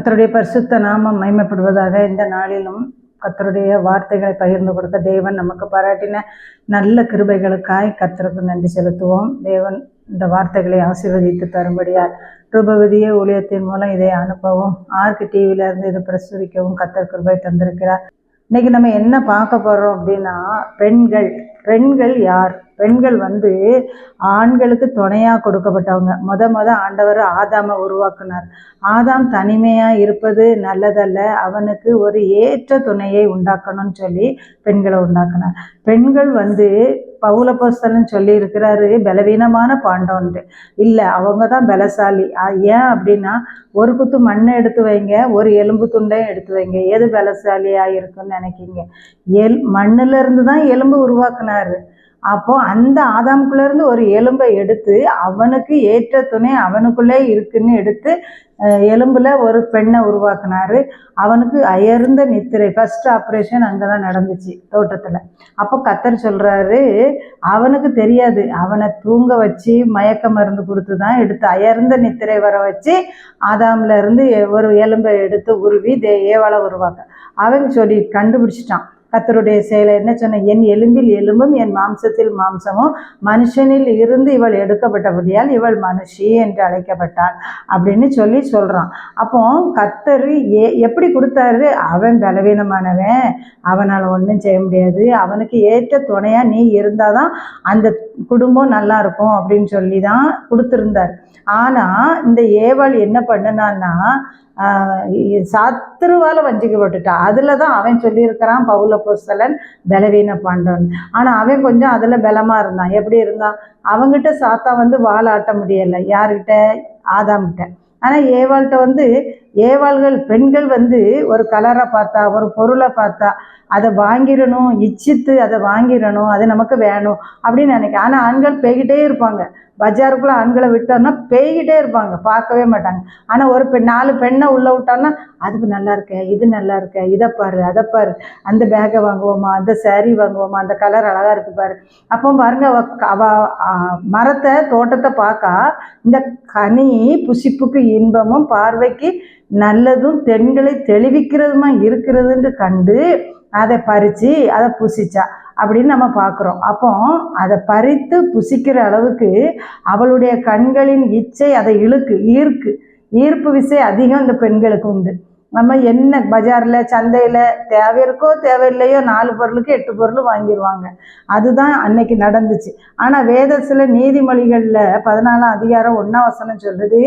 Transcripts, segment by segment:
கர்த்தருடைய பரிசுத்த நாமம் மகிமைப்படுவதாக. இந்த நாளிலும் கர்த்தருடைய வார்த்தைகளை பகிர்ந்து கொடுக்க தேவன் நமக்கு பாராட்டின நல்ல கிருபைகளுக்காய் கர்த்தருக்கு நன்றி செலுத்துவோம். தேவன் இந்த வார்த்தைகளை ஆசீர்வதித்து தரும்படியார் ரூபவதிய ஊழியத்தின் மூலம் இதை அனுப்பவும் ஆர்க்கு டிவியில இருந்து இதை பிரசுரிக்கவும் கர்த்தர் கிருபை தந்திருக்கிறார். இன்னைக்கு நம்ம என்ன பார்க்க போறோம் அப்படின்னா, பெண்கள் யார்? பெண்கள் ஆண்களுக்கு துணையா கொடுக்கப்பட்டவங்க. முத ஆண்டவர் ஆதாமை உருவாக்குனார். ஆதாம் தனிமையா இருப்பது நல்லதல்ல, அவனுக்கு ஒரு ஏற்ற துணையை உண்டாக்கணும்னு சொல்லி பெண்களை உண்டாக்குனார். பெண்கள் பவுலப்போஸ்தலன் சொல்லி இருக்கிறாரு, பலவீனமான பாண்டவன்ட்டு இல்லை, அவங்க தான் பலசாலி. ஏன் அப்படின்னா, ஒரு குத்து மண்ணை எடுத்து வைங்க, ஒரு எலும்பு துண்டையும் எடுத்து வைங்க, எது பலசாலியா இருக்குன்னு நினைக்கிங்க? மண்ணுல இருந்து தான் எலும்பு உருவாக்குனாரு. அப்போ அந்த ஆதாமுக்குள்ள இருந்து ஒரு எலும்பை எடுத்து அவனுக்கு ஏற்ற துணை அவனுக்குள்ளே இருக்குன்னு எடுத்து எலும்புல ஒரு பெண்ணை உருவாக்குனாரு. அவனுக்கு அயர்ந்த நித்திரை, ஃபர்ஸ்ட் ஆப்ரேஷன் அங்கதான் நடந்துச்சு, தோட்டத்துல. அப்போ கர்த்தர் சொல்றாரு, அவனுக்கு தெரியாது, அவனை தூங்க வச்சு மயக்க மருந்து கொடுத்து தான் எடுத்து அயர்ந்த நித்திரை வர வச்சு ஆதாம்ல இருந்து ஒரு எலும்பை எடுத்து உருவி ஏவாளை உருவாக்க அவன் சொல்லி கண்டுபிடிச்சிட்டான். கர்த்தருடைய செயலை என்ன சொன்ன? என் எலும்பில் எலும்பும் என் மாம்சத்தில் மாம்சமும், மனுஷனில் இருந்து இவள் எடுக்கப்பட்டபடியால் இவள் மனுஷி என்று அழைக்கப்பட்டாள் அப்படின்னு சொல்றான். அப்போ கர்த்தர் எப்படி கொடுத்தாரு? அவன் பலவீனமானவன், அவனால் ஒன்றும் செய்ய முடியாது, அவனுக்கு ஏற்ற துணையா நீ இருந்தாதான் அந்த குடும்பம் நல்லா இருக்கும் அப்படின்னு சொல்லி தான் கொடுத்துருந்தார். ஆனா இந்த ஏவாள் என்ன பண்ணுனான்னா, சத்துருவால வஞ்சிக்கப்பட்டுட்டா. அதுலதான் அவன் சொல்லியிருக்கிறான், பவுலப்போஸ்தலன் பலவீன பாண்டவன். ஆனா அவன் கொஞ்சம் அதுல பலமா இருந்தான். எப்படி இருந்தான்? அவங்கிட்ட சாத்தா வாழ ஆட்ட முடியலை. யார்கிட்ட? ஆதாம்கிட்ட. ஆனா ஏவாள்கிட்ட ஏவாள்கள் பெண்கள் ஒரு கலரை பார்த்தா, ஒரு பொருளை பார்த்தா அதை வாங்கிடணும், இச்சித்து அதை வாங்கிடணும், அது நமக்கு வேணும் அப்படின்னு நினைக்க. ஆனா ஆண்கள் பேய்கிட்டே இருப்பாங்க. பஜாருக்குள்ள ஆண்களை விட்டோம்னா பேய்கிட்டே இருப்பாங்க, பார்க்கவே மாட்டாங்க. ஆனா ஒரு 4 பெண்ணை உள்ள விட்டோம்னா, அதுக்கு நல்லா இருக்க, இது நல்லா இருக்க, இதை பாரு, அதை பாரு, அந்த பேக்கை வாங்குவோமா, அந்த சாரீ வாங்குவோமா, அந்த கலர் அழகா இருக்கு பாரு. அப்போ பாருங்க, அவ மரத்தை தோட்டத்தை பார்க்கா, இந்த கனி புசிப்புக்கு இன்பமும் பார்வைக்கு நல்லதும் தென்களை தெளிவிக்கிறதுமா இருக்கிறதுன்னு கண்டு அதை பறிச்சு அதை புசிச்சா அப்படின்னு நம்ம பார்க்குறோம். அப்போ அதை பறித்து புசிக்கிற அளவுக்கு அவளுடைய கண்களின் இச்சை அதை ஈர்ப்பு விசை அதிகம் இந்த பெண்களுக்கு உண்டு. நம்ம என்ன பஜாரில் சந்தையில் தேவை இருக்கோ தேவையில்லையோ 4 பொருளுக்கு 8 பொருள் வாங்கிடுவாங்க. அதுதான் அன்னைக்கு நடந்துச்சு. ஆனால் வேதத்தில் நீதிமொழிகளில் 14ஆம் அதிகாரம் 1ஆம் வசனம் சொல்லுது,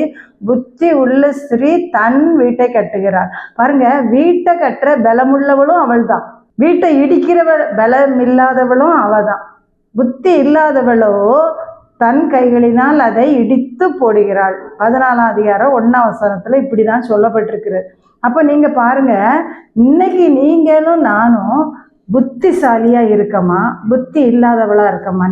புத்தி உள்ள ஸ்திரீ தன் வீட்டை கட்டுகிறாள். பாருங்க, வீட்டை கட்டுற பலமுள்ளவளும் அவள் தான், வீட்டை இடிக்கிறவள் பலம் இல்லாதவளும் அவள் தான். புத்தி இல்லாதவளோ தன் கைகளினால் அதை இடித்து போடுகிறாள். 14ஆம் அதிகாரம் 1ஆம் வசனத்துல இப்படிதான் சொல்லப்பட்டிருக்கிறது. அப்போ நீங்க பாருங்க, இன்னைக்கு நீங்களும் நானும் புத்திசாலியா இருக்கமா, புத்தி இல்லாதவளா இருக்கமா?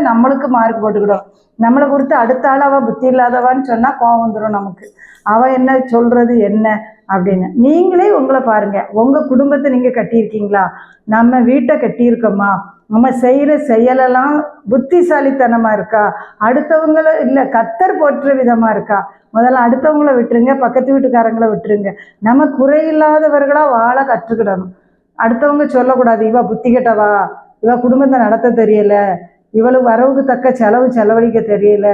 நம்மளுக்கு மார்க் போட்டுக்கிடும். நம்மளை குறித்து அடுத்த ஆள் அவ புத்தி இல்லாதவான்னு சொன்னா கோவம் வந்துடும் நமக்கு. அவ என்ன சொல்றது என்ன அப்படின்னு. நீங்களே உங்களை பாருங்க, உங்க குடும்பத்தை நீங்க கட்டியிருக்கீங்களா? நம்ம வீட்டை கட்டியிருக்கோமா? நம்ம செய்கிற செயலெல்லாம் புத்திசாலித்தனமா இருக்கா? அடுத்தவங்களை இல்லை கர்த்தர் போற்ற விதமா இருக்கா? முதல்ல அடுத்தவங்களை விட்டுருங்க, பக்கத்து வீட்டுக்காரங்களை விட்டுருங்க. நம்ம குறையில்லாதவர்களா வாழ கற்றுக்கிடணும். அடுத்தவங்க சொல்லக்கூடாது, இவ புத்தி கெட்டவா, இவ குடும்பத்தை நடத்த தெரியல, இவளுக்கு வரவுக்கு தக்க செலவழிக்க தெரியல,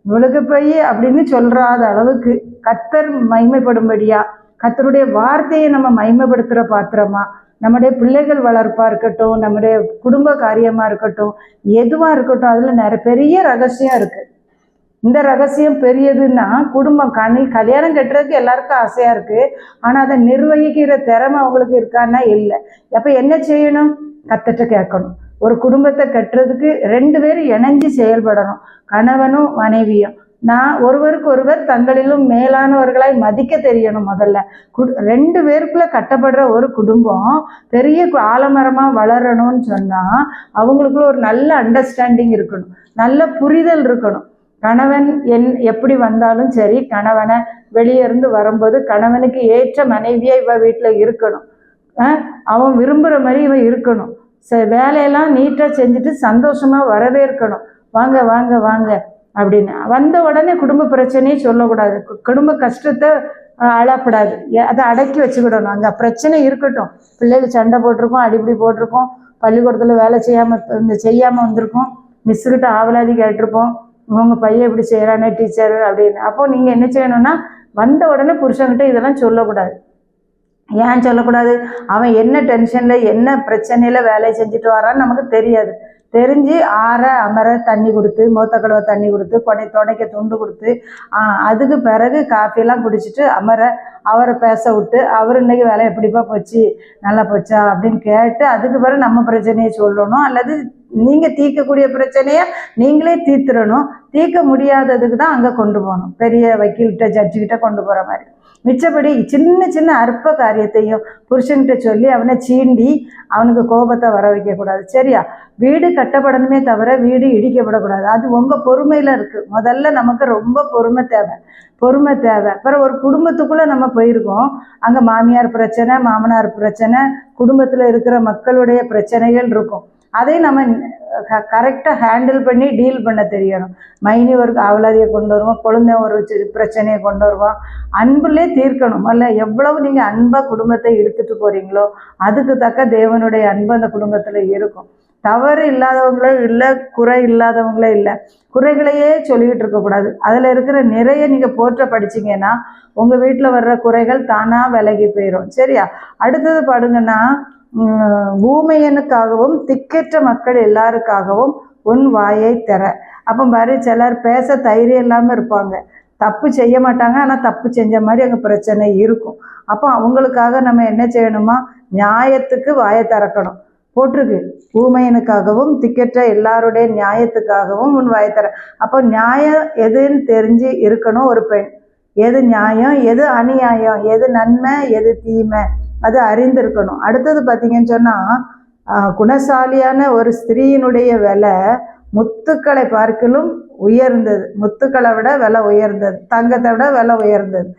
இவளுக்கு போய் அப்படின்னு சொல்றாத அளவுக்கு கர்த்தர் மகிமைப்படும்படியா கர்த்தருடைய வார்த்தையை நம்ம மகிமைப்படுத்துகிற பாத்திரமா, நம்முடைய பிள்ளைகள் வளர்ப்பா இருக்கட்டும், நம்முடைய குடும்ப காரியமா இருக்கட்டும், எதுவா இருக்கட்டும், அதுல பெரிய ரகசியம் இருக்கு. இந்த ரகசியம் பெரியதுன்னா, குடும்பம் கல்யாணம் கட்டுறதுக்கு எல்லாருக்கும் ஆசையா இருக்கு, ஆனா அதை நிர்வகிக்கிற திறமை அவங்களுக்கு இருக்கான்னா இல்லை. அப்ப என்ன செய்யணும்? கர்த்தர்ட்ட கேட்கணும். ஒரு குடும்பத்தை கட்டுறதுக்கு 2 பேரும் இணைஞ்சு செயல்படணும், கணவனும் மனைவியும். ஒருவருக்கு ஒருவர் தங்களிலும் மேலானவர்களாய் மதிக்க தெரியணும். முதல்ல 2 பேருக்குள்ள கட்டப்படுற ஒரு குடும்பம் பெரிய ஆலமரமா வளரணும்னு சொன்னா அவங்களுக்குள்ள ஒரு நல்ல அண்டர்ஸ்டாண்டிங் இருக்கணும், நல்ல புரிதல் இருக்கணும். கணவன் எப்படி வந்தாலும் சரி, கணவனை வெளியே இருந்து வரும்போது கணவனுக்கு ஏற்ற மனைவியா இவ வீட்டுல இருக்கணும், அவன் விரும்புற மாதிரி இவ இருக்கணும். வேலையெல்லாம் நீட்டா செஞ்சுட்டு சந்தோஷமா வரவேற்கணும். வாங்க வாங்க வாங்க, அப்படின்னு. வந்த உடனே குடும்ப பிரச்சனையே சொல்லக்கூடாது, குடும்ப கஷ்டத்தை அழப்படாது, அதை அடக்கி வச்சுக்கிடணும். அங்கே பிரச்சனை இருக்கட்டும், பிள்ளைகள் சண்டை போட்டிருக்கோம், அடிப்படி போட்டிருக்கோம், பள்ளிக்கூடத்தில் வேலை செய்யாமல் வந்திருக்கோம், மிஸ்ஸுக்கிட்ட ஆவலாதி கேட்டிருப்போம், உங்கள் பையன் இப்படி செய்கிறானே டீச்சர் அப்படின்னு. அப்போது நீங்கள் என்ன செய்யணும்னா, வந்த உடனே புருஷன்கிட்ட இதெல்லாம் சொல்லக்கூடாது. ஏன் சொல்லக்கூடாது? அவன் என்ன டென்ஷனில் என்ன பிரச்சனையில் வேலையை செஞ்சுட்டு வரான்னு நமக்கு தெரியாது. தெரிஞ்சு ஆற அமர தண்ணி கொடுத்து, மூத்த கழுவ தண்ணி கொடுத்து, துடைக்க துண்டு கொடுத்து, அதுக்கு பிறகு காஃபியெல்லாம் குடிச்சிட்டு அவரை பேச விட்டு, அவர் இன்னைக்கு வேலை எப்படிப்பா போச்சு, நல்லா போச்சா அப்படின்னு கேட்டு, அதுக்கு பிறகு நம்ம பிரச்சனையை சொல்லணும். அல்லது நீங்கள் தீர்க்கக்கூடிய பிரச்சனையை நீங்களே தீர்த்துடணும். தீர்க்க முடியாததுக்கு தான் அங்கே கொண்டு போகணும், பெரிய வக்கீல்கிட்ட ஜட்ஜுக்கிட்ட கொண்டு போகிற மாதிரி. மிச்சப்படி சின்ன சின்ன அற்ப காரியத்தையும் புருஷன்கிட்ட சொல்லி அவனை சீண்டி அவனுக்கு கோபத்தை வர வைக்கக்கூடாது. சரியா? வீடு கட்டப்படணுமே தவிர வீடு இடிக்கப்படக்கூடாது. அது உங்கள் பொறுமையில் இருக்குது. முதல்ல நமக்கு ரொம்ப பொறுமை தேவை. அப்புறம் ஒரு குடும்பத்துக்குள்ளே நம்ம போயிருக்கோம், அங்கே மாமியார் பிரச்சனை, மாமனார் பிரச்சனை, குடும்பத்தில் இருக்கிற மக்களுடைய பிரச்சனைகள் இருக்கும். அதை நம்ம கரெக்டாக ஹேண்டில் பண்ணி டீல் பண்ண தெரியணும். மைனி ஒரு அவலாதியை கொண்டு வருவோம், குழந்தை ஒரு பிரச்சனையை கொண்டு வருவோம், அன்புலேயே தீர்க்கணும். அல்ல எவ்வளவு நீங்கள் அன்பாக குடும்பத்தை எடுத்துகிட்டு போகிறீங்களோ அதுக்கு தக்க தேவனுடைய அன்பு அந்த குடும்பத்தில் இருக்கும். தவறு இல்லாதவங்களே இல்லை, குறை இல்லாதவங்களே இல்லை, குறைகளையே சொல்லிக்கிட்டு இருக்கக்கூடாது. அதில் இருக்கிற நிறைய நீங்கள் போற்ற படிச்சிங்கன்னா உங்கள் வீட்டில் வர்ற குறைகள் தானாக விலகி போயிடும். சரியா? அடுத்தது பாடுங்கன்னா, ஊமையனுக்காகவும் திக்கற்ற மக்கள் எல்லாருக்காகவும் உன் வாயை திற. அப்போ பாரு, சிலர் பேச தைரியம் இல்லாமல் இருப்பாங்க, தப்பு செய்ய மாட்டாங்க, ஆனால் தப்பு செஞ்ச மாதிரி அங்கே பிரச்சனை இருக்கும். அப்போ அவங்களுக்காக நம்ம என்ன செய்யணுமா, நியாயத்துக்கு வாயை திறக்கணும். போட்டிருக்கு, ஊமையனுக்காகவும் திக்கற்ற எல்லாருடைய நியாயத்துக்காகவும் உன் வாயை திற. அப்போ நியாயம் எதுன்னு தெரிஞ்சு இருக்கணும் ஒரு பெண். எது நியாயம், எது அநியாயம், எது நன்மை, எது தீமை, அது அறிந்திருக்கணும். அடுத்தது பார்த்தீங்கன்னு சொன்னால், குணசாலியான ஒரு ஸ்திரீயினுடைய விலை முத்துக்களை பார்க்கலும் உயர்ந்தது. முத்துக்களை விட விலை உயர்ந்தது, தங்கத்தை விட விலை உயர்ந்தது.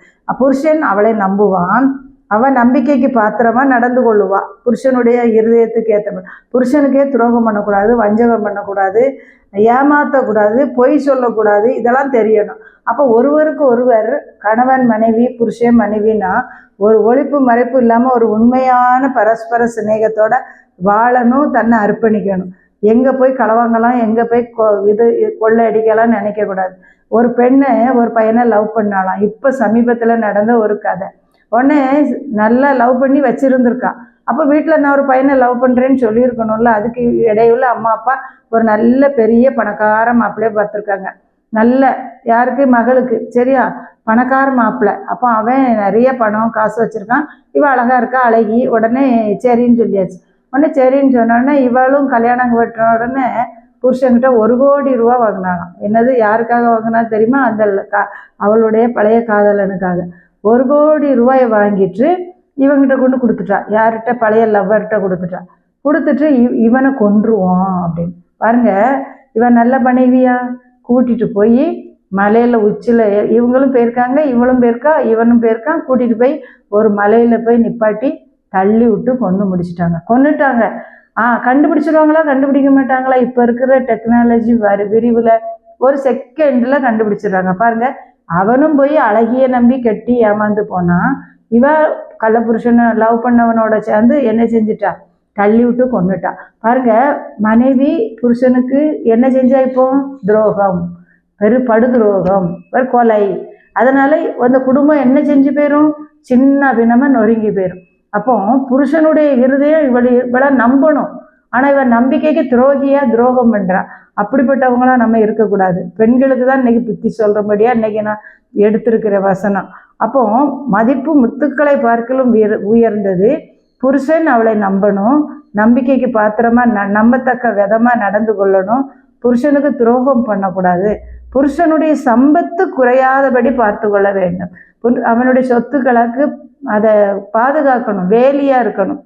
புருஷன் அவளை நம்புவான், அவன் நம்பிக்கைக்கு பாத்திரமாக நடந்து கொள்ளுவா. புருஷனுடைய இருதயத்துக்கு ஏற்ற புருஷனுக்கே துரோகம் பண்ணக்கூடாது, வஞ்சகம் பண்ணக்கூடாது, ஏமாற்றக்கூடாது, பொய் சொல்லக்கூடாது, இதெல்லாம் தெரியணும். அப்போ ஒருவருக்கு ஒருவர், கணவன் மனைவி, புருஷன் மனைவினா ஒரு ஒழிப்பு மறைப்பு இல்லாமல் ஒரு உண்மையான பரஸ்பர சிநேகத்தோட வாழணும், தன்னை அர்ப்பணிக்கணும். எங்கே போய் களவாங்கலாம், எங்கே போய் கொள்ளை அடிக்கலாம் நினைக்கக்கூடாது. ஒரு பெண்ணை ஒரு பையனை லவ் பண்ணாலாம். இப்போ சமீபத்தில் நடந்த ஒரு கதை. உடனே நல்லா லவ் பண்ணி வச்சுருந்துருக்கா. அப்போ வீட்டில் நான் ஒரு பையனை லவ் பண்ணுறேன்னு சொல்லியிருக்கணும்ல. அதுக்கு இடையுள்ள அம்மா அப்பா ஒரு நல்ல பெரிய பணக்கார மாப்பிள்ளையே பார்த்துருக்காங்க. நல்ல யாருக்கு, மகளுக்கு. சரியா? பணக்கார மாப்பிள்ளை. அப்போ அவன் நிறைய பணம் காசு வச்சுருக்கான், இவள் அழகாக இருக்கா, அழகி. உடனே சரின்னு சொல்லியாச்சு. உடனே சரின்னு சொன்னோடனே இவளும் கல்யாணம் வெட்டின உடனே புருஷன்கிட்ட 1 கோடி ரூபா வாங்கினாலாம். என்னது, யாருக்காக வாங்கினா தெரியுமா? அந்த அவளுடைய பழைய காதலனுக்காக 1 கோடி ரூபாயை வாங்கிட்டு இவங்கிட்ட கொண்டு கொடுத்துட்டா. யார்கிட்ட? பழைய லவ்வர்கிட்ட கொடுத்துட்டு இவனை கொன்றுவோம் அப்படின்னு. பாருங்க, இவன் நல்ல மனைவியா? கூட்டிகிட்டு போய் மலையில் உச்சியில், இவங்களும் போயிருக்காங்க, இவளும் போயிருக்கா, இவனும் போயிருக்கான், கூட்டிகிட்டு போய் ஒரு மலையில் போய் நிப்பாட்டி தள்ளி விட்டு கொன்னுட்டாங்க. கண்டுபிடிச்சிருவாங்களா, கண்டுபிடிக்க மாட்டாங்களா? இப்போ இருக்கிற டெக்னாலஜி விரிவில் ஒரு செகண்டில் கண்டுபிடிச்சிடுறாங்க. பாருங்க, அவனும் போய் அழகிய நம்பி கட்டி ஏமாந்து போனான். இவ கள்ளப்புருஷனை லவ் பண்ணவனோட சேர்ந்து என்ன செஞ்சிட்டா, தள்ளி விட்டு கொண்டுட்டா. பாருங்க, மனைவி புருஷனுக்கு என்ன செஞ்சா? இப்போ துரோகம், படு துரோகம், கொலை. அதனால அந்த குடும்பம் என்ன செஞ்சு போயிடும்? சின்ன பின்னமா நொறுங்கி போயிடும். அப்போ புருஷனுடைய இருதயம் இவளை நம்பணும், ஆனால் இவன் நம்பிக்கைக்கு துரோகம் பண்றா. அப்படிப்பட்டவங்களாம் நம்ம இருக்கக்கூடாது. பெண்களுக்கு தான் இன்னைக்கு புத்தி சொல்றபடியா இன்னைக்கு நான் எடுத்திருக்கிற வசனம். அப்போ மதிப்பு முத்துக்களை பார்க்கலும் உயர்ந்தது. புருஷன் அவளை நம்பணும், நம்பிக்கைக்கு பாத்திரமா நம்பத்தக்க விதமா நடந்து கொள்ளணும், புருஷனுக்கு துரோகம் பண்ணக்கூடாது, புருஷனுடைய சம்பத்து குறையாதபடி பார்த்து கொள்ள வேண்டும், அவனுடைய சொத்துக்களுக்கு அதை பாதுகாக்கணும், வேலியா இருக்கணும்.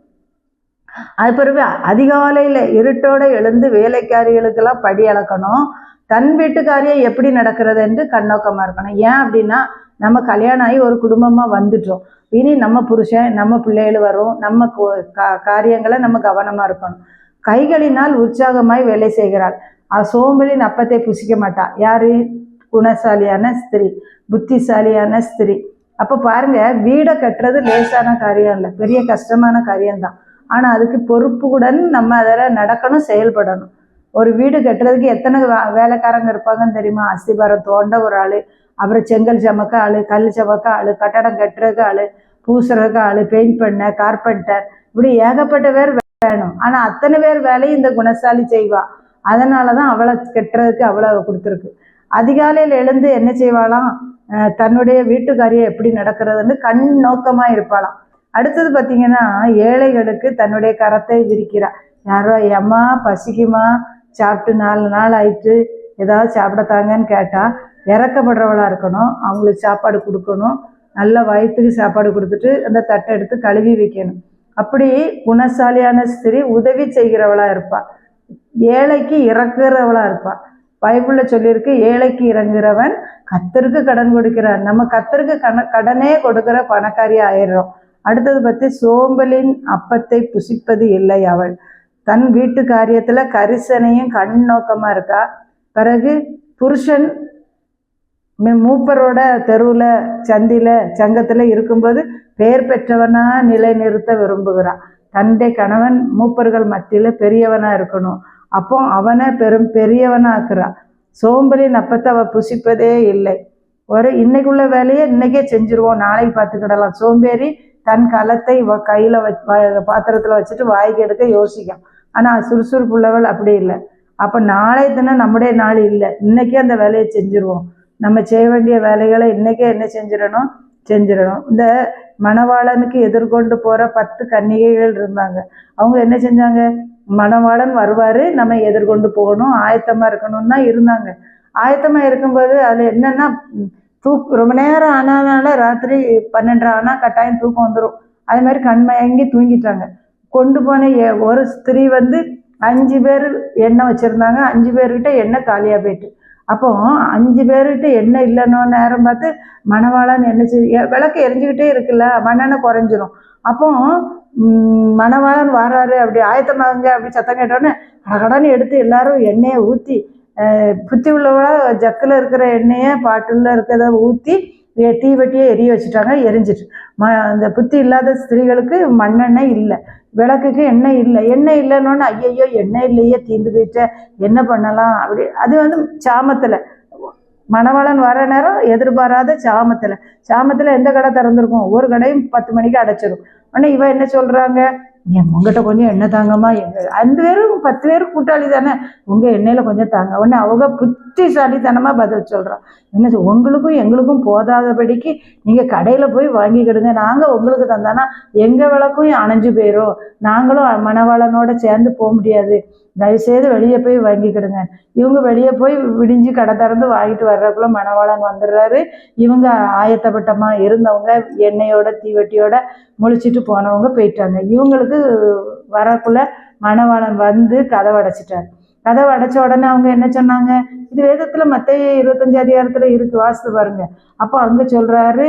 அது பிறகு அதிகாலையில் இருட்டோடு எழுந்து வேலைக்காரிகளுக்கெல்லாம் படி அளக்கணும். தன் வீட்டுக்காரியை எப்படி நடக்கிறது என்று கண்ணோக்கமாக இருக்கணும். ஏன் அப்படின்னா, நம்ம கல்யாணம் ஆகி ஒரு குடும்பமாக வந்துட்டோம். இனி நம்ம புருஷன், நம்ம பிள்ளைகள் வரும், நம்ம காரியங்களை நம்ம கவனமாக இருக்கணும். கைகளினால் உற்சாகமாய் வேலை செய்கிறாள், சோம்பலின் அப்பத்தை புசிக்க மாட்டா. யாரு? குணசாலியான ஸ்திரீ, புத்திசாலியான ஸ்திரீ. அப்போ பாருங்க, வீடை கட்டுறது லேசான காரியம் இல்லை, பெரிய கஷ்டமான காரியம்தான். ஆனால் அதுக்கு பொறுப்புடன் நம்ம அதில் நடக்கணும், செயல்படணும். ஒரு வீடு கட்டுறதுக்கு எத்தனை வேலைக்காரங்க இருப்பாங்கன்னு தெரியுமா? அஸ்திபாரம் தோண்ட ஒரு ஆள், அப்புறம் செங்கல் சமக்க ஆள், கல் சமக்க ஆள், கட்டடம் கட்டுறதுக்கு ஆள், பூசுறதுக்கு ஆள், பெயிண்ட் பண்ண, கார்பெண்டர், இப்படி ஏகப்பட்ட பேர் வேணும். ஆனால் அத்தனை பேர் வேலையும் இந்த குணசாலி செய்வா. அதனால தான் அவளை கட்டுறதுக்கு அவ்வளோ கொடுத்துருக்கு. அதிகாலையில் எழுந்து என்ன செய்வாளாம்? தன்னுடைய வீட்டு காரியம் எப்படி நடக்கிறதுன்னு கண் நோக்கமாக இருப்பாளாம். அடுத்தது பார்த்தீங்கன்னா, ஏழைகளுக்கு தன்னுடைய கரத்தை விரிக்கிறாள். யாரோ ஏம்மா பசிக்குமா, சாப்பிட்டு 4 நாள் ஆயிட்டு ஏதாவது சாப்பிடத்தாங்கன்னு கேட்டால் இறக்கப்படுறவளாக இருக்கணும், அவங்களுக்கு சாப்பாடு கொடுக்கணும், நல்ல வயிற்றுக்கு சாப்பாடு கொடுத்துட்டு அந்த தட்டை எடுத்து கழுவி வைக்கணும். அப்படி குணசாலியான ஸ்திரீ உதவி செய்கிறவளாக இருப்பாள், ஏழைக்கு இறக்குறவளாக இருப்பாள். பைபிளில் சொல்லியிருக்கு, ஏழைக்கு இறங்குறவன் கர்த்தருக்கு கடன் கொடுக்கிறான். நம்ம கர்த்தருக்கு கடனே கொடுக்குற பணக்காரியாக ஆயிடுறோம். அடுத்தது பற்றி, சோம்பலின் அப்பத்தை புசிப்பது இல்லை அவள். தன் வீட்டு காரியத்தில் கரிசனையும் கண் நோக்கமாக இருக்கா. பிறகு புருஷன் மூப்பரோட தெருவில் சந்தியில் சங்கத்தில் இருக்கும்போது பெயர் பெற்றவனாக நிலை நிறுத்த விரும்புகிறான். தன்னுடைய கணவன் மூப்பர்கள் மத்தியில் பெரியவனாக இருக்கணும், அப்போ அவனை பெரியவனாக்குறான். சோம்பலின் அப்பத்தை அவள் புசிப்பதே இல்லை. இன்னைக்குள்ள வேலையை இன்னைக்கே செஞ்சுருவோம், நாளைக்கு பார்த்துக்கிடலாம். சோம்பேறி தன் களத்தை கையில் பாத்திரத்தில் வச்சுட்டு வாய்க்கு எடுக்க யோசிக்கும். ஆனால் சுறுசுறுப்புள்ளவள் அப்படி இல்லை. அப்போ நாளை தினம் நம்முடைய நாள் இல்லை, இன்னைக்கே அந்த வேலையை செஞ்சுருவோம். நம்ம செய்ய வேண்டிய வேலைகளை இன்னைக்கே என்ன செஞ்சிடணும். இந்த மணவாளனுக்கு எதிர்கொண்டு போகிற 10 கன்னிகைகள் இருந்தாங்க. அவங்க என்ன செஞ்சாங்க? மணவாளன் வருவார், நம்ம எதிர்கொண்டு போகணும், ஆயத்தமாக இருக்கணும்னா இருந்தாங்க. ஆயத்தமாக இருக்கும்போது அதில் என்னென்னா, ரொம்ப நேரம் ஆனால ராத்திரி 12 ஆனால் கட்டாயம் தூக்கம் வந்துடும். அது மாதிரி கண்மயங்கி தூங்கிட்டாங்க. கொண்டு போன ஒரு ஸ்திரீ 5 பேர் எண்ணெய் வச்சுருந்தாங்க, 5 பேர்கிட்ட எண்ணெய் காலியாக போயிட்டு. அப்போ 5 பேர்கிட்ட எண்ணெய் இல்லைன்னோ நேரம் பார்த்து மணவாளன் என்ன விளக்கு எரிஞ்சுக்கிட்டே இருக்குல்ல, மண்ணெண்ணெய் குறைஞ்சிரும். அப்போ மணவாளன் வராரு, அப்படி ஆயத்தமாகுங்க அப்படி சத்தம் கேட்டோன்னே கடகடன்னு எடுத்து எல்லாரும் எண்ணெயை ஊற்றி, புத்தி உள்ளவளா ஜக்கில் இருக்கிற எண்ணெயை பாட்டில் இருக்கிறத ஊற்றி தீவெட்டியை எரிய வச்சுட்டாங்க, எரிஞ்சிட்டு. அந்த புத்தி இல்லாத ஸ்திரீகளுக்கு மண்ணெண்ணெய் இல்லை, விளக்குக்கு எண்ணெய் இல்லை. எண்ணெய் இல்லைன்னொன்னு ஐயையோ எண்ணெய் இல்லையே, தீந்து போயிட்ட, என்ன பண்ணலாம் அப்படி. அது சாமத்தில் மணவாளன் வர நேரம் எதிர்பாராத சாமத்தில் எந்த கடை திறந்துருக்கும்? ஒரு கடையும் 10 மணிக்கு அடைச்சிடும். ஆனால் இவன் என்ன சொல்கிறாங்க? உங்ககிட்ட கொஞ்சம் எண்ணெய் தாங்கம்மா. 5 பேரும் 10 பேரும் கூட்டாளி தானே, உங்கள் எண்ணெயில் கொஞ்சம் தாங்க. உடனே அவங்க புத்திசாலித்தனமாக பதில் சொல்கிறான். என்ன, உங்களுக்கும் எங்களுக்கும் போதாதபடிக்கு நீங்கள் கடையில் போய் வாங்கிக்கிடுங்க, நாங்கள் உங்களுக்கு தந்தானா எங்கள் விளக்கும் அணைஞ்சு போயிடும், நாங்களும் மணவாளனோட சேர்ந்து போக முடியாது, தயவுசெய்து வெளியே போய் வாங்கிக்கிடுங்க. இவங்க வெளியே போய் விடிஞ்சு கடை திறந்து வாங்கிட்டு வர்றதுக்குள்ள மணவாளன் வந்துடுறாரு. இவங்க ஆயத்தப்பட்டமாக இருந்தவங்க எண்ணெயோட தீவெட்டியோட முழிச்சிட்டு போனவங்க போயிட்டாங்க. இவங்களுக்கு வரக்குள்ள மணவாளன் வந்து கதவை அடைச்சிட்டார். கதவை அடைச்ச உடனே அவங்க என்ன சொன்னாங்க? இது வேதத்தில் மத்தேயு 25 அதிகாரத்தில் இருக்கு, வாசித்து பாருங்க. அப்போ அங்கே சொல்றாரு,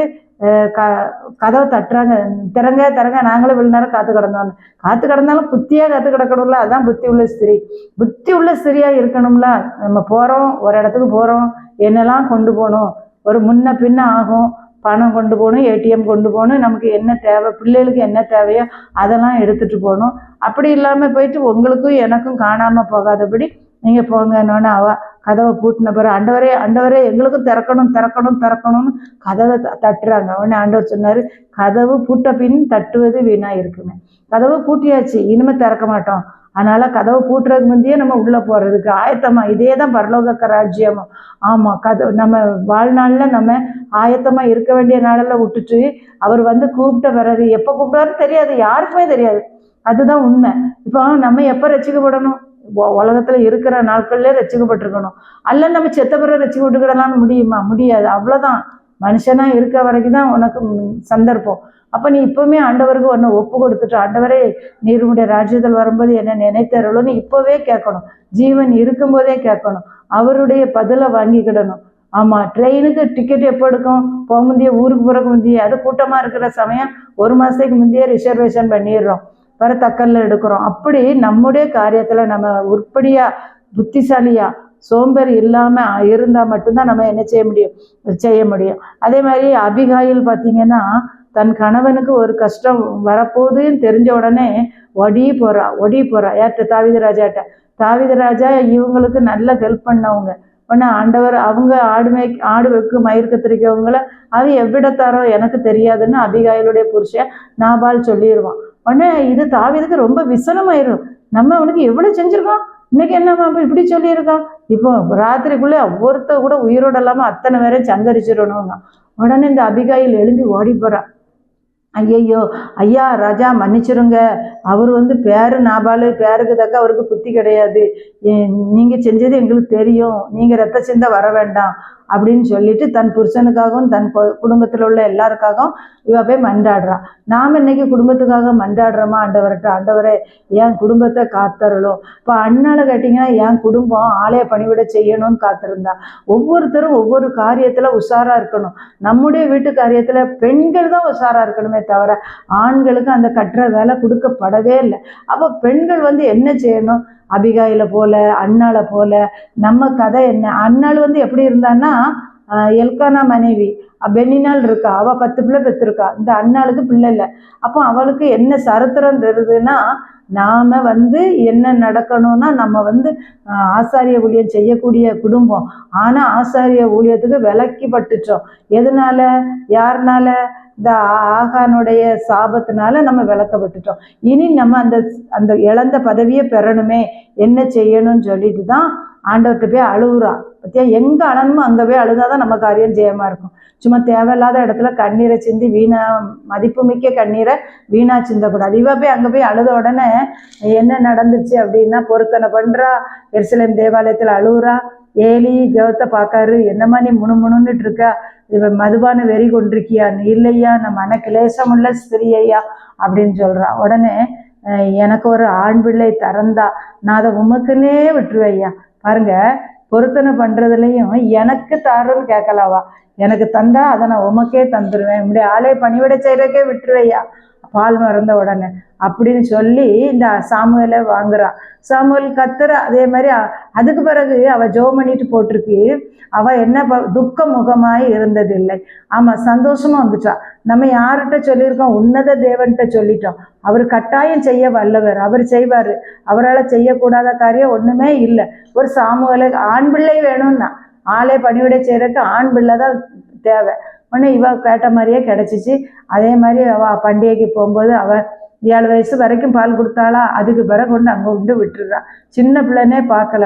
கதவை தட்டுறாங்க, திறங்க, நாங்களும் இவ்வளோ நேரம் காத்து கிடந்தாலும் புத்தியாக காத்து கிடக்கணும்ல. அதுதான் புத்தி உள்ள ஸ்திரீ. புத்தி உள்ள ஸ்திரீயாக இருக்கணும்ல. நம்ம போகிறோம், ஒரு இடத்துக்கு போகிறோம், என்னெல்லாம் கொண்டு போகணும், ஒரு முன்ன பின்ன ஆகும், பணம் கொண்டு போகணும், ஏடிஎம் கொண்டு போகணும், நமக்கு என்ன தேவை, பிள்ளைகளுக்கு என்ன தேவையோ அதெல்லாம் எடுத்துகிட்டு போகணும். அப்படி இல்லாமல் போயிட்டு உங்களுக்கும் எனக்கும் காணாமல் போகாதபடி நீங்கள் போங்கன்னு கதவை பூட்டின பிறகு ஆண்டவரே எங்களுக்கும் திறக்கணும்னு கதவை தட்டுறாங்க. உடனே ஆண்டவர் சொன்னார், கதவு பூட்ட பின் தட்டுவது வீணாக இருக்குமே. கதவு பூட்டியாச்சு, இனிமேல் திறக்க மாட்டோம். அதனால் கதவை பூட்டுறதுக்கு முந்தையே நம்ம உள்ளே போகிறதுக்கு ஆயத்தமாக, இதே தான் பரலோக ராஜ்யமும். ஆமாம், நம்ம வாழ்நாளில் நம்ம ஆயத்தமாக இருக்க வேண்டிய நாளில் விட்டுட்டு அவர் கூப்பிட்ட பிறகு எப்போ கூப்பிட்டாருன்னு தெரியாது, யாருக்குமே தெரியாது. அதுதான் உண்மை. இப்போ நம்ம எப்போ ரட்சிக்கப்படணும்? உலகத்தில் இருக்கிற நாட்கள்லேயே ரட்சிக்கப்பட்டிருக்கணும். அல்ல நம்ம செத்த பிறகு ரட்சிக்கப்பட்டுக்கிடலாம்னு முடியாது. அவ்வளோதான். மனுஷனாக இருக்க வரைக்கும் தான் உனக்கு சந்தர்ப்பம். அப்போ நீ இப்போவுமே ஆண்டவருக்கு ஒன்று ஒப்பு கொடுத்துட்டு, ஆண்டவரே நீர் உடைய ராஜ்யத்தில் வரும்போது என்ன நினைத்தருளுன்னு இப்போவே கேட்கணும். ஜீவன் இருக்கும்போதே கேட்கணும். அவருடைய பதிலை வாங்கிக்கிடணும். ஆமாம், ட்ரெயினுக்கு டிக்கெட் எப்போ எடுக்கும்? போக முந்தைய, ஊருக்கு போகிறக்கு முந்தைய, அது கூட்டமாக இருக்கிற சமயம் 1 மாதத்துக்கு முந்தையே ரிசர்வேஷன் பண்ணிடுறோம், தக்கல்ல எடுக்கிறோம். அப்படி நம்முடைய காரியத்தில் நம்ம உருப்படியாக புத்திசாலியாக சோம்பேறி இல்லாமல் இருந்தால் மட்டும்தான் நம்ம என்ன செய்ய முடியும். அதே மாதிரி அபிகாயில் பார்த்தீங்கன்னா தன் கணவனுக்கு ஒரு கஷ்டம் வரப்போகுதுன்னு தெரிஞ்ச உடனே ஒடி போறா யார்கிட்ட? தாவீது ராஜா இவங்களுக்கு நல்ல ஹெல்ப் பண்ணவங்க. உடனே ஆண்டவர் அவங்க ஆடு வெக்கு மயிர் கத்திரிக்கவங்கள அவ எவ்விடத்தாரோ எனக்கு தெரியாதுன்னு அபிகாயிலுடைய புருஷன் நாபால் சொல்லிடுவான். உடனே இது தாவீதுக்கு ரொம்ப விசனமாயிரும். நம்ம அவனுக்கு எவ்வளவு செஞ்சிருக்கோம், இன்னைக்கு என்ன இப்படி சொல்லியிருக்கான், இப்போ ராத்திரிக்குள்ளே ஒருத்த கூட உயிரோட இல்லாம அத்தனை பேரையும் சங்கரிச்சிடணுங்க. உடனே இந்த அபிகாயில் எழும்பி ஓடி போறா. ஐயையோ ஐயா ராஜா மன்னிச்சிருங்க, அவர் பேரு நாபாலு, பேருக்கு தக்க அவருக்கு புத்தி கிடையாது, நீங்கள் செஞ்சது எங்களுக்கு தெரியும், நீங்கள் ரத்த சிந்த வர வேண்டாம் அப்படின்னு சொல்லிட்டு தன் புருஷனுக்காகவும் தன் குடும்பத்தில் உள்ள எல்லாருக்காகவும் இவ போய் மன்றாடுறா. நாம் இன்னைக்கு குடும்பத்துக்காக மன்றாடுறோமா ஆண்டவர்கிட்ட? ஆண்டவரே என் குடும்பத்தை காத்தரலும். இப்போ அண்ணால கேட்டிங்கன்னா என் குடும்பம் ஆலய பணிவிட செய்யணும்னு காத்திருந்தா. ஒவ்வொருத்தரும் ஒவ்வொரு காரியத்தில் உஷாராக இருக்கணும். நம்முடைய வீட்டு காரியத்தில் பெண்கள் தான் உஷாராக இருக்கணுமே தவிர ஆண்களுக்கு அந்த கட்டுற வேலை கொடுக்கப்படவே இல்லை. அப்போ பெண்கள் என்ன செய்யணும்? அபிகாயில போல அண்ணால போல நம்ம கதை என்ன? அண்ணாள் எப்படி இருந்தான்னா எல்கானா மனைவி பெண்ணினால் இருக்கா, அவள் 10 பிள்ளை பெற்றிருக்கா. இந்த அண்ணாளுக்கு பிள்ளை இல்லை. அப்போ அவளுக்கு என்ன சரித்திரம் தருதுன்னா, நாம் என்ன நடக்கணும்னா நம்ம ஆசாரிய ஊழியம் செய்யக்கூடிய குடும்பம். ஆனால் ஆசாரிய ஊழியத்துக்கு விலக்கிப்பட்டுட்டோம். எதனால? யாருனால? இந்த ஆகானுடைய சாபத்தினால நம்ம விளக்கப்பட்டுட்டோம். இனி நம்ம அந்த இழந்த பதவியை பெறணுமே, என்ன செய்யணும்னு சொல்லிட்டு தான் ஆண்டவர்கிட்ட போய் அழுகுறா. பத்தியா, எங்கே அழணுமோ அங்கே போய் அழுதாதான் நம்ம காரியம் ஜெயமாக இருக்கும். சும்மா தேவையில்லாத இடத்துல கண்ணீரை சிந்தி மதிப்புமிக்க கண்ணீரை வீணா சிந்தக்கூடாது. இவ போய் அங்கே போய் அழுத உடனே என்ன நடந்துச்சு அப்படின்னா, பொருத்தனை பண்ணுறா, எருசலேம் தேவாலயத்தில் அழுகுறா. ஏலி ஜெபத்தை பார்க்காரு, என்னம்மா நீ முணுமுணுன்னுட்டு இருக்கா, இவன் மதுபான வெறி கொண்டிருக்கியான்னு. இல்லையா, நான் மன கிளேசமுள்ள ஸ்திரீயா அப்படின்னு சொல்றா. உடனே எனக்கு ஒரு ஆண் பிள்ளை தரந்தா நான் அதை உமக்குன்னே விட்டுருவையா. பாருங்க, பொருத்தனை பண்றதுலையும் எனக்கு தாருன்னு கேட்கலாவா, எனக்கு தந்தா அதை நான் உமக்கே தந்துடுவேன், இப்படி ஆளே பணிவிட செய்யறதுக்கே விட்டுருவையா பால் மறந்த உடனே அப்படின்னு சொல்லி இந்த சாமுவேலை வாங்குறா. சாமுவேல் கத்துறா. அதே மாதிரி அதுக்கு பிறகு அவ ஜெபம் பண்ணிட்டு போட்டிருக்கு, அவ என்ன துக்க முகமாய் இருந்ததில்லை. ஆமா, சந்தோஷமா வந்துட்டா. நம்ம யார்கிட்ட சொல்லியிருக்கோம்? உன்னத தேவன்கிட்ட சொல்லிட்டோம். அவர் கட்டாயம் செய்ய வல்லவர், அவர் செய்வார். அவரால் செய்யக்கூடாத காரியம் ஒன்றுமே இல்லை. ஒரு சாமுவேலை ஆண் பிள்ளை வேணும்னா, ஆளே பணிவிட செய்யறதுக்கு ஆண் பிள்ளை தான் தேவை. உடனே இவ கேட்ட மாதிரியே கிடச்சிச்சு. அதே மாதிரி அவள் பண்டிகைக்கு போகும்போது அவள் 7 வயசு வரைக்கும் பால் கொடுத்தாளா, அதுக்கு பிறகு அங்கே விட்டுடுறா. சின்ன பிள்ளைனே பார்க்கல.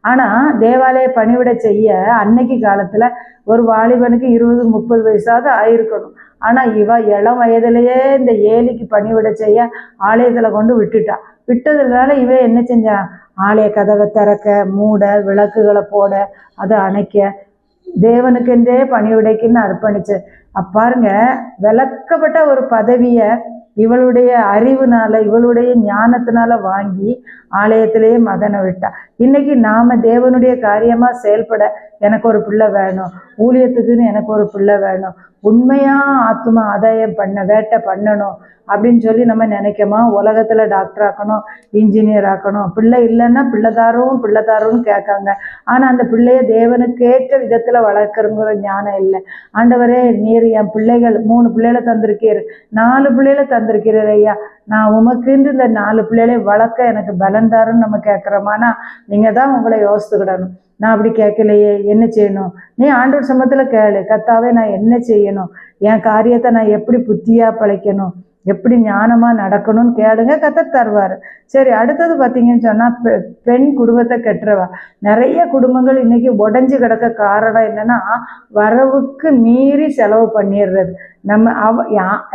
ஆனால் தேவாலய பணிவிட செய்ய அன்னைக்கு காலத்தில் ஒரு வாலிபனுக்கு 20-30 வயசாவது ஆயிருக்கணும். ஆனால் இவ இளம் வயதிலேயே இந்த ஏலிக்கு பணிவிட செய்ய ஆலயத்தில் விட்டுட்டா. விட்டதுனால இவ என்ன செஞ்சான்? ஆலய கதவை திறக்க, மூட, விளக்குகளை போட, அதை அணைக்க, தேவனுக்கென்றே பணிவிடைக்குன்னு அர்ப்பணிச்சு. பாருங்க, விளக்கப்பட்ட ஒரு பதவியை இவளுடைய அறிவுனால, இவளுடைய ஞானத்தினால வாங்கி ஆலயத்திலேயே மகனை விட்டா. இன்னைக்கு நாம தேவனுடைய காரியமா செயல்பட எனக்கு ஒரு பிள்ளை வேணும், ஊழியத்துக்குன்னு எனக்கு ஒரு பிள்ளை வேணும், உண்மையா ஆத்மா ஆதாயம் வேட்டை பண்ணணும் அப்படின்னு சொல்லி நம்ம நினைக்கமா? உலகத்துல டாக்டர் ஆக்கணும், இன்ஜினியர் ஆக்கணும். பிள்ளை இல்லைன்னா பிள்ளைதாரும் கேட்காங்க. ஆனா அந்த பிள்ளைய தேவனுக்கேற்ற விதத்துல வளர்க்குறங்கிற ஞானம் இல்லை. ஆண்டவரே, நீர் என் பிள்ளைகள் 3 பிள்ளைகளை தந்திருக்கீர், 4 பிள்ளைகளை தந்திருக்கிறீர் ஐயா, நான் உமக்குன்று இந்த 4 பிள்ளைகளையும் வளர்க்க எனக்கு பலன் தாருன்னு நம்ம கேட்குறோமானா, நீங்க தான் உங்களை யோசித்துக்கிடணும். நான் அப்படி கேட்கலையே, என்ன செய்யணும்? நீ ஆண்டவர் சமூகத்தில் கேளு, கர்த்தாவே நான் என்ன செய்யணும், என் காரியத்தை நான் எப்படி புத்தியாக பழைக்கணும், எப்படி ஞானமாக நடக்கணும்னு கேளுங்க, கர்த்தர் தருவார். சரி, அடுத்தது பார்த்தீங்கன்னு சொன்னால் பெண் குடும்பத்தை கெட்டுறவா. நிறைய குடும்பங்கள் இன்னைக்கு உடஞ்சி கிடக்க காரணம் என்னன்னா, வரவுக்கு மீறி செலவு பண்ணிடுறது. நம்ம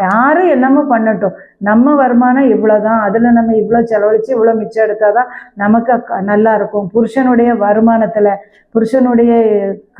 யாரும் என்னமோ பண்ணட்டும், நம்ம வருமானம் இவ்வளோதான், அதில் நம்ம இவ்வளோ செலவழித்து இவ்வளோ மிச்சம் எடுத்தால் தான் நமக்கு நல்லா இருக்கும். புருஷனுடைய வருமானத்தில், புருஷனுடைய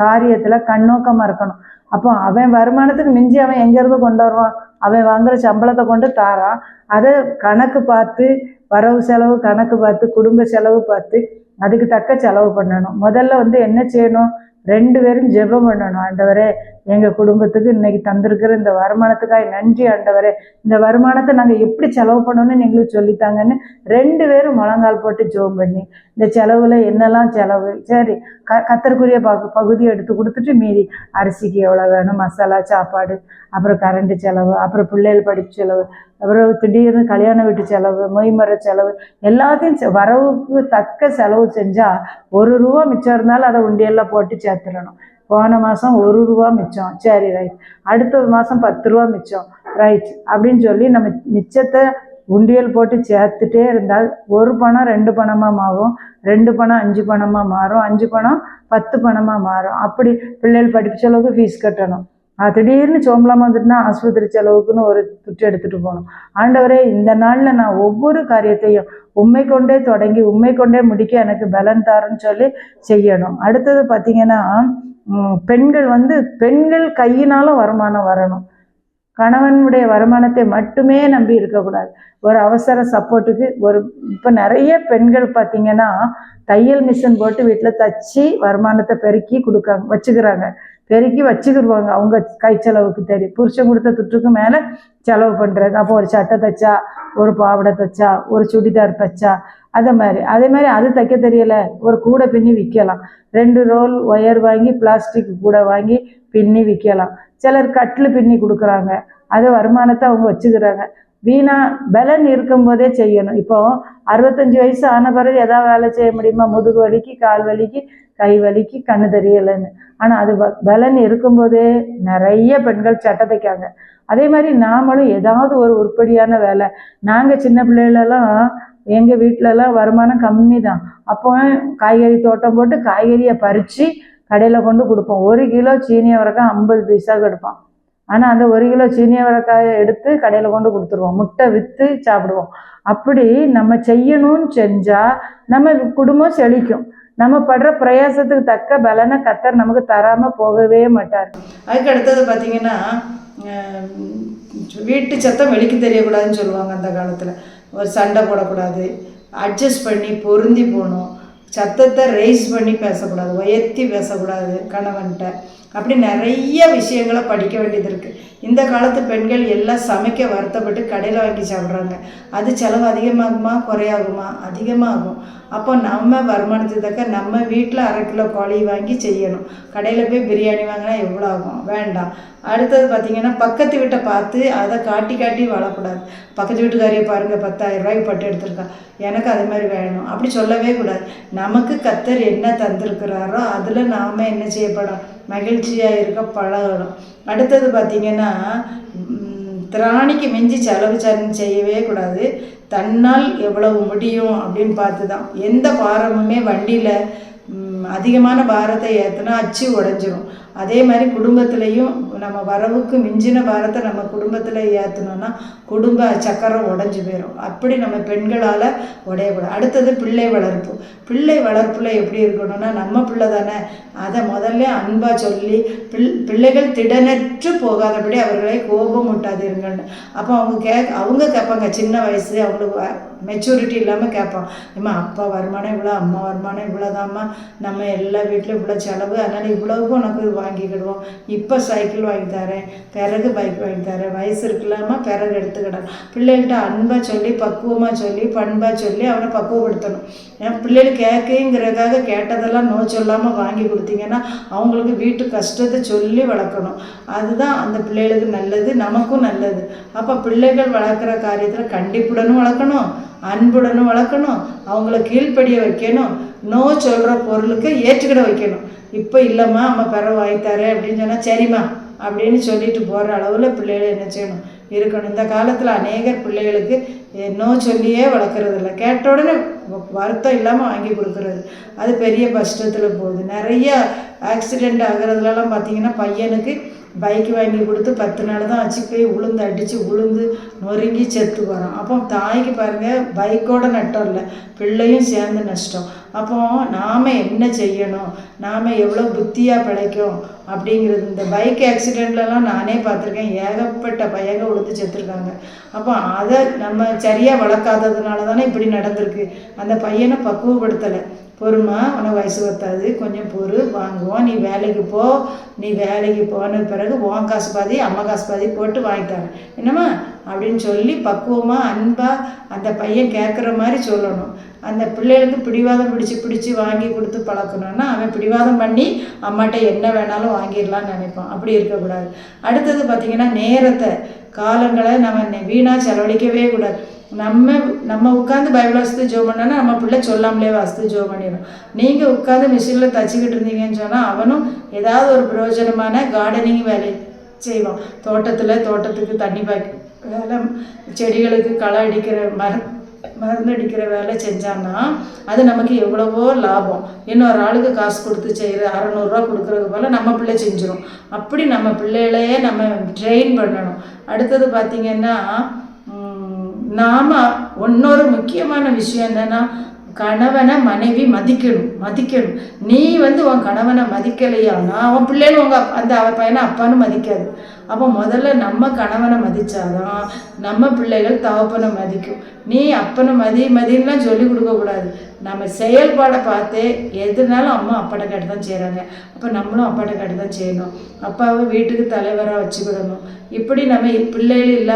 காரியத்தில் கண்ணோக்கமாக இருக்கணும். அப்போ அவன் வருமானத்துக்கு மிஞ்சி அவன் எங்கேருந்து கொண்டு வருவான்? அவன் வாங்குற சம்பளத்தை கொண்டு தாரான். அதை கணக்கு பார்த்து, வரவு செலவு கணக்கு பார்த்து, குடும்ப செலவு பார்த்து அதுக்கு தக்க செலவு பண்ணணும். முதல்ல என்ன செய்யணும்? 2 பேரும் ஜெபம் பண்ணணும். ஆண்டவரே, எங்கள் குடும்பத்துக்கு இன்னைக்கு தந்திருக்கிற இந்த வருமானத்துக்காக நன்றி ஆண்டவரே, இந்த வருமானத்தை நாங்கள் எப்படி செலவு பண்ணணும்னு எங்களுக்கு சொல்லித்தாங்கன்னு 2 பேரும் முழங்கால் போட்டு ஜெபம் பண்ணி இந்த செலவில் என்னெல்லாம் செலவு சரி கத்தருக்குரிய பகுதியை எடுத்து கொடுத்துட்டு மீதி அரிசிக்கு எவ்வளோ வேணும், மசாலா சாப்பாடு, அப்புறம் கரண்ட் செலவு, அப்புறம் பிள்ளைகள் படிப்பு செலவு, அப்புறம் திடீர்னு கல்யாண வீட்டு செலவு, மொய்மர செலவு, எல்லாத்தையும் வரவுக்கு தக்க செலவு செஞ்சால் 1 ரூபா மிச்சம் இருந்தாலும் அதை உண்டியெல்லாம் போட்டு சேர்த்துடணும். போன மாதம் 1 ரூபா மிச்சம், சரி ரைட், அடுத்த மாதம் 10 ரூபா மிச்சம், ரைட் அப்படின்னு சொல்லி நம்ம மிச்சத்தை உண்டியல் போட்டு சேர்த்துட்டே இருந்தால் 1 பணம் 2 பணமாக மாறும், 2 பணம் 5 பணமாக மாறும், 5 பணம் 10 பணமாக மாறும். அப்படி பிள்ளைகள் படிப்பு செலவுக்கு ஃபீஸ் கட்டணும், திடீர்னு சோம்பலாமல் வந்துட்டுனா ஆஸ்பத்திரி செலவுக்குன்னு ஒரு துட்டு எடுத்துகிட்டு போகணும். ஆண்டவரே, இந்த நாளில் நான் ஒவ்வொரு காரியத்தையும் உண்மை கொண்டே தொடங்கி உண்மை கொண்டே முடிக்க எனக்கு பலன் தாருன்னு சொல்லி செய்யணும். அடுத்தது பார்த்திங்கன்னா, பெண்கள் கையினாலும் வருமானம் வரணும். கணவனுடைய வருமானத்தை மட்டுமே நம்பி இருக்கக்கூடாது. ஒரு அவசர சப்போர்ட்டுக்கு இப்போ நிறைய பெண்கள் பார்த்திங்கன்னா தையல் மிஷின் போட்டு வீட்டில் தச்சு வருமானத்தை பெருக்கி வச்சுக்கிறாங்க, பெருக்கி வச்சுக்கிடுவாங்க. அவங்க கை செலவுக்கு தெரியும், புருஷன் கொடுத்த துட்டுக்கு மேலே செலவு பண்ணுறாங்க. அப்போ ஒரு சட்டை தைச்சா, ஒரு பாவடை தைச்சா, ஒரு சுடிதார் தைச்சா, அதே மாதிரி அது தைக்க தெரியலை, ஒரு கூடை பின்னி விற்கலாம். 2 ரோல் ஒயர் வாங்கி பிளாஸ்டிக் கூடை வாங்கி பின்னி விற்கலாம். சிலர் கட்டில் பின்னி கொடுக்குறாங்க, அது வருமானத்தை அவங்க வச்சுக்கிறாங்க. வீணா பலன் இருக்கும்போதே செய்யணும். இப்போ 65 வயசு ஆன பிறகு எதாவது வேலை செய்ய முடியுமா? முதுகு வலிக்கு, கால் வலிக்கு, கை வலிக்கு, கண்ணு தெரியலைன்னு. ஆனால் அது பலன் இருக்கும்போதே நிறைய பெண்கள் சட்டை தைக்காங்க. அதே மாதிரி நாமளும் ஏதாவது ஒரு உருப்படியான வேலை. நாங்கள் சின்ன பிள்ளைகளெல்லாம் எங்கள் வீட்டிலலாம் வருமானம் கம்மி தான். அப்போ காய்கறி தோட்டம் போட்டு காய்கறியை பறித்து கடையில் கொண்டு கொடுப்போம். 1 கிலோ சீனி அவரைக்காய் 50 பைசாவுக்கு எடுப்போம். ஆனால் அந்த 1 கிலோ சீனி அவரைக்காயை எடுத்து கடையில் கொண்டு கொடுத்துருவோம், முட்டை விற்று சாப்பிடுவோம். அப்படி நம்ம செய்யணும்னு செஞ்சால் நம்ம குடும்பம் செழிக்கும். நம்ம படுற பிரயாசத்துக்கு தக்க பலனை கத்தர் நமக்கு தராமல் போகவே மாட்டார். அதுக்கு அடுத்தது பார்த்திங்கன்னா, வீட்டு சத்தம் வெளிக்கு தெரியக்கூடாதுன்னு சொல்லுவாங்க. அந்த காலத்தில் ஒரு சண்டை போடக்கூடாது, அட்ஜஸ்ட் பண்ணி பொருந்தி போகணும், சத்தத்தை ரைஸ் பண்ணி பேசக்கூடாது, உயர்த்தி பேசக்கூடாது கணவன்கிட்ட. அப்படி நிறைய விஷயங்களை படிக்க வேண்டியது இருக்குது. இந்த காலத்து பெண்கள் எல்லாம் சமைக்க வருத்தப்பட்டு கடையில் வாங்கி சாப்பிட்றாங்க. அது செலவு அதிகமாகுமா குறையாகுமா? அதிகமாகும். அப்போ நம்ம வருமானத்துக்கு தக்க நம்ம வீட்டில் 1/2 கிலோ கோழி வாங்கி செய்யணும். கடையில் போய் பிரியாணி வாங்கினா எவ்வளோ ஆகும்? வேண்டாம். அடுத்தது பார்த்திங்கன்னா, பக்கத்து வீட்டை பார்த்து அதை காட்டி வாழக்கூடாது. பக்கத்து வீட்டுக்காரியை பாருங்கள் 10,000 ரூபாய்க்கு பட்டு எடுத்திருக்கா, எனக்கு அது மாதிரி வேணும் அப்படி சொல்லவே கூடாது. நமக்கு கத்தர் என்ன தந்திருக்கிறாரோ அதில் நாம் என்ன செய்யப்படும்? மகிழ்ச்சியாக இருக்க பழகணும். அடுத்தது பார்த்திங்கன்னா, திராணிக்கு மிஞ்சி செலவு செய்யவே கூடாது. தன்னால் எவ்வளவு முடியும் அப்படின்னு பார்த்து தான். எந்த பாரமுமே வண்டியில் அதிகமான பாரத்தை ஏற்றினா அச்சு உடஞ்சிரும். அதே மாதிரி குடும்பத்துலேயும் நம்ம வரவுக்கு மிஞ்சின பாரத்தை நம்ம குடும்பத்தில் ஏற்றணுன்னா குடும்ப சக்கரம் உடஞ்சி போயிடும். அப்படி நம்ம பெண்களால் உடையக்கூடாது. அடுத்தது பிள்ளை வளர்ப்பு. பிள்ளை வளர்ப்பில் எப்படி இருக்கணும்னா, நம்ம பிள்ளை தானே, அதை முதல்ல அன்பாக சொல்லி பிள்ளைகள் திடனற்று போகாதபடி அவர்களை கோபம் ஊட்டாதீர்கள்னு. அப்போ அவங்க கேட்பாங்க, சின்ன வயசு அவங்களுக்கு மெச்சூரிட்டி இல்லாமல் கேட்பான், ஏம்மா அப்பா வருமானம் இவ்வளோ, அம்மா வருமானம் இவ்வளோதாம்மா, நம்ம எல்லா வீட்டிலும் இவ்வளோ செலவு, அதனால் இவ்வளவுக்கும் உனக்கு வாங்கிக்கிடுவோம், இப்போ சைக்கிள் வாங்கி தரேன், பிறகு பைக் வாங்கி தரேன், வயசு இருக்கலாமா பிறகு எடுத்துக்கிடலாம். பிள்ளைகள்கிட்ட அன்பாக சொல்லி பக்குவமாக சொல்லி பண்பாக சொல்லி அவனை பக்குவப்படுத்தணும். ஏன் பிள்ளைகள் கேட்குங்கிறதுக்காக கேட்டதெல்லாம் நோ சொல்லாமல் வாங்கி கொடுத்தீங்கன்னா அவங்களுக்கு வீட்டு கஷ்டத்தை சொல்லி வளர்க்கணும். அதுதான் அந்த பிள்ளைகளுக்கு நல்லது, நமக்கும் நல்லது. அப்போ பிள்ளைகள் வளர்க்குற காரியத்தில் கண்டிப்புடனும் வளர்க்கணும், அன்புடனும் வளர்க்கணும், அவங்கள கீழ்ப்படிய வைக்கணும், நோ சொல்கிற பொருளுக்கு ஏற்றுக்கிட வைக்கணும். இப்போ இல்லைம்மா அம்மா பிறகு வாங்கித்தாரேன் அப்படின்னு சொன்னால் சரிம்மா அப்படின்னு சொல்லிட்டு போகிற அளவில் பிள்ளைகளை என்ன செய்யணும்? இருக்கணும். இந்த காலத்தில் அநேகர் பிள்ளைகளுக்கு நோ சொல்லியே வளர்க்குறதில்ல, கேட்ட உடனே வருத்தம் இல்லாமல் வாங்கி கொடுக்குறது, அது பெரிய கஷ்டத்தில் போகுது. நிறைய ஆக்சிடெண்ட் ஆகிறதுலலாம் பார்த்திங்கன்னா, பையனுக்கு பைக் வாங்கி கொடுத்து 10 நாள் தான் வச்சு போய் உளுந்து நொறுங்கி செத்து போகிறான். அப்போ தாய்க்கு பாருங்கள், பைக்கோட நட்டம் இல்லை, பிள்ளையும் சேர்ந்து நஷ்டம். அப்போ நாம் என்ன செய்யணும், நாம் எவ்வளோ புத்தியாக பிழைக்கும் அப்படிங்கிறது. இந்த பைக் ஆக்சிடெண்ட்லலாம் நானே பார்த்துருக்கேன், ஏகப்பட்ட பையங்க உழுந்து செத்துருக்காங்க. அப்போ அதை நம்ம சரியாக வளர்க்காததுனால தானே இப்படி நடந்திருக்கு. அந்த பையனை பக்குவப்படுத்தலை. பொறுமா, உனக்கு வயசு பத்தாது, கொஞ்சம் பொறு, வாங்குவோம், நீ வேலைக்கு போ, நீ வேலைக்கு போன பிறகு உன் காசு பாதி அம்மா காசு பாதி போட்டு வாங்கித்தரேன் என்னம்மா அப்படின்னு சொல்லி பக்குவமாக அன்பாக அந்த பையன் கேட்குற மாதிரி சொல்லணும். அந்த பிள்ளைகளுக்கு பிடிவாதம் பிடிச்சி வாங்கி கொடுத்து பழக்கணும்னா அவன் பிடிவாதம் பண்ணி அம்மாட்ட என்ன வேணாலும் வாங்கிடலான்னு நினைப்பான். அப்படி இருக்கக்கூடாது. அடுத்தது பார்த்திங்கன்னா நேரத்தை காலங்களை நம்ம வீணாக செலவழிக்கவே கூடாது. நம்ம உட்காந்து பைபிள் வாசித்து ஜோம் பண்ணோன்னா நம்ம பிள்ளை சொல்லாமலே வாசித்து ஜோம் பண்ணிடும். நீங்கள் உட்காந்து மிஷினில் தச்சுக்கிட்டு இருந்தீங்கன்னு சொன்னால் அவனும் ஏதாவது ஒரு பிரயோஜனமான கார்டனிங் வேலை செய்வான். தோட்டத்துக்கு தண்ணி பாய்க்க வேலை, செடிகளுக்கு களை அடிக்கிற மருந்து அடிக்கிற வேலை செஞ்சான்னா அது நமக்கு எவ்வளவோ லாபம். இன்னொரு ஆளுக்கு காசு கொடுத்து செய்கிற 600 கொடுக்குறது போல் நம்ம பிள்ளை செஞ்சிடும். அப்படி நம்ம பிள்ளைகளையே நம்ம ட்ரெயின் பண்ணணும். அடுத்தது பார்த்திங்கன்னா நாம் இன்னொரு முக்கியமான விஷயம் என்னென்னா கணவனை மனைவி மதிக்கணும். நீ உன் கணவனை மதிக்கலையானா அவன் பிள்ளைகளும் அவன் பையனை அப்பான்னு மதிக்காது. அப்போ முதல்ல நம்ம கணவனை மதித்தாதான் நம்ம பிள்ளைகள் தகப்பனை மதிக்கும். நீ அப்பனை மதின்லாம் சொல்லி கொடுக்கக்கூடாது. நம்ம செயல்பாடை பார்த்தே எதுனாலும் அம்மா அப்பாட்ட கேட்டு தான் செய்கிறாங்க, அப்போ நம்மளும் அப்பாட்ட கேட்டு தான் செய்யணும். அப்பாவை வீட்டுக்கு தலைவராக வச்சுக்கிடணும். இப்படி நம்ம பிள்ளைகள்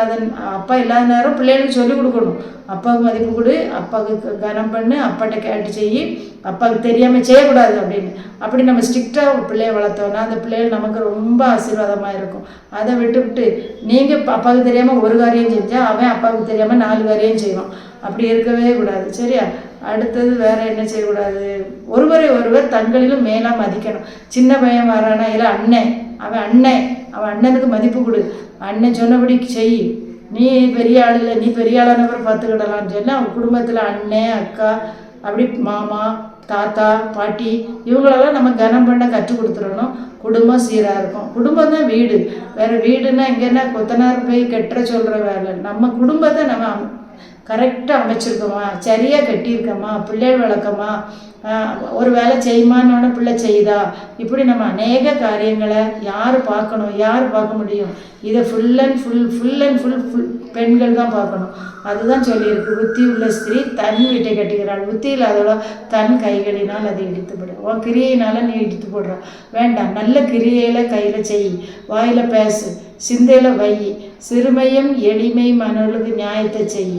அப்பா இல்லாத நேரம் பிள்ளைகளுக்கு சொல்லிக் கொடுக்கணும். அப்பாவுக்கு மதிப்பு கொடு, அப்பாவுக்கு கனம் பண்ணு, அப்பாட்ட கேட்டு செய்யி, அப்பாவுக்கு தெரியாமல் செய்யக்கூடாது அப்படின்னு. அப்படி நம்ம ஸ்ட்ரிக்டாக பிள்ளைய வளர்த்தோன்னா அந்த பிள்ளைகள் நமக்கு ரொம்ப ஆசீர்வாதமாக இருக்கும். அதை விட்டு நீங்கள் அப்பாவுக்கு தெரியாமல் ஒரு காரியம் செஞ்சால் அவன் அப்பாவுக்கு தெரியாமல் 4 காரியம் செய்வான். அப்படி இருக்கவே கூடாது. சரியா? அடுத்தது வேறு என்ன செய்யக்கூடாது, ஒருவரை ஒருவர் தங்களிலும் மேலாக மதிக்கணும். சின்ன பையன் வரானா இல்லை அவன் அண்ணனுக்கு மதிப்பு கொடு, அண்ணன் சொன்னபடி செய். நீ பெரிய ஆள் இல்லை, நீ பெரிய ஆளானவர் பார்த்துக்கிடலான்னு சொல்லி அவன் குடும்பத்தில் அண்ணன் அக்கா அப்படி மாமா தாத்தா பாட்டி இவங்களெல்லாம் நம்ம கனம் பண்ண கற்றுக் கொடுத்துடணும். குடும்பம் சீராக இருக்கும். குடும்பம் தான் வீடு. வேறு வீடுன்னா எங்கன்னா கொத்தனார் போய் கெட்டுற சொல்கிற வேலை. நம்ம குடும்பத்தை நம்ம கரெக்டாக அமைச்சிருக்கோமா, சரியாக கட்டியிருக்கோமா, பிள்ளைகள் வளர்க்கமா, ஒரு வேலை செய்யுமான்னு பிள்ளை செய்யுதா, இப்படி நம்ம அநேக காரியங்களை யார் பார்க்கணும், யார் பார்க்க முடியும்? இதை ஃபுல் அண்ட் ஃபுல் பெண்கள் தான் பார்க்கணும். அதுதான் சொல்லியிருக்கு, புத்தி உள்ள ஸ்திரீ தன் வீட்டை கட்டுகிறாள், புத்தி இல்லாதவளோ தன் கைகளினால் அதை இடித்து போடு. உன் கிரியையினால் நீ இடித்து போடுற வேண்டாம். நல்ல கிரியையில் கையில் செய், வாயில் பேசு, சிந்தையில் வை, சிறுமையும் எளிமை மனவளுக்கு நியாயத்தை செய்.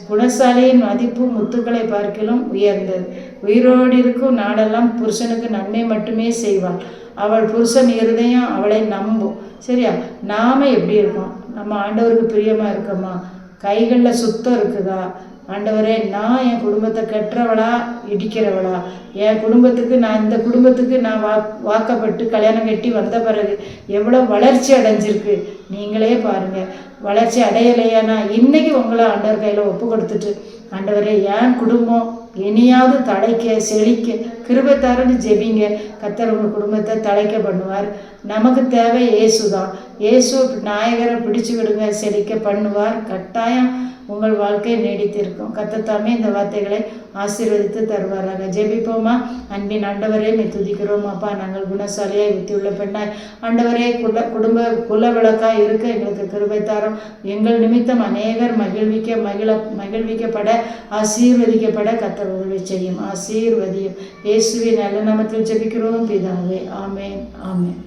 குணசாலியின் மதிப்பு முத்துக்களை பார்க்கிலும் உயர்ந்தது. உயிரோடு இருக்கும் நாடெல்லாம் புருஷனுக்கு நன்மை மட்டுமே செய்வாள். அவள் புருஷன் இருதயம் அவளை நம்பும். சரியா? நாம் எப்படி இருக்கோம்? நம்ம ஆண்டவருக்கு பிரியமாக இருக்கோமா? கைகளில் சுத்தம் இருக்குதா? ஆண்டவரே, நான் என் குடும்பத்தை கட்டுறவளா இடிக்கிறவளா? என் குடும்பத்துக்கு இந்த குடும்பத்துக்கு நான் வாக்கப்பட்டு கல்யாணம் கட்டி வந்த பிறகு எவ்வளோ வளர்ச்சி அடைஞ்சிருக்கு நீங்களே பாருங்கள். வளர்ச்சி அடையலையானா இன்னைக்கு உங்களை ஆண்டவர் கையில் ஒப்பு கொடுத்துட்டு, ஆண்டவரே என் குடும்பம் இனியாவது தழைக்க செழிக்க கிருபை தாருன்னு ஜெபிங்க. கர்த்தர் உங்கள் குடும்பத்தை தழைக்க பண்ணுவார். நமக்கு தேவை இயேசு தான். இயேசு நாயகரை பிடிச்சு விடுங்க, செழிக்க பண்ணுவார். கட்டாயம் உங்கள் வாழ்க்கை நீடித்திருக்கும். கர்த்தர் தாமே இந்த வார்த்தைகளை ஆசீர்வதித்து தருவாராக. ஜெபிப்போமா? அன்பின் ஆண்டவரே, மே துதிக்கிறோம் அப்பா. நாங்கள் குணசாலியாய் புத்தியுள்ள பெண்ணாய் ஆண்டவரே குடும்ப குல விளக்காய் இருக்க எங்களுக்கு கிருபை தாரும். எங்கள் நிமித்தம் அநேகர் மகிழ்விக்கப்பட ஆசீர்வதிக்கப்பட கர்த்தர் உதவி செய்யும். ஆசீர்வதியும். இயேசுவின் நல்ல நாமத்தில் ஜெபிக்கிறோம் பிதாவே. ஆமென்.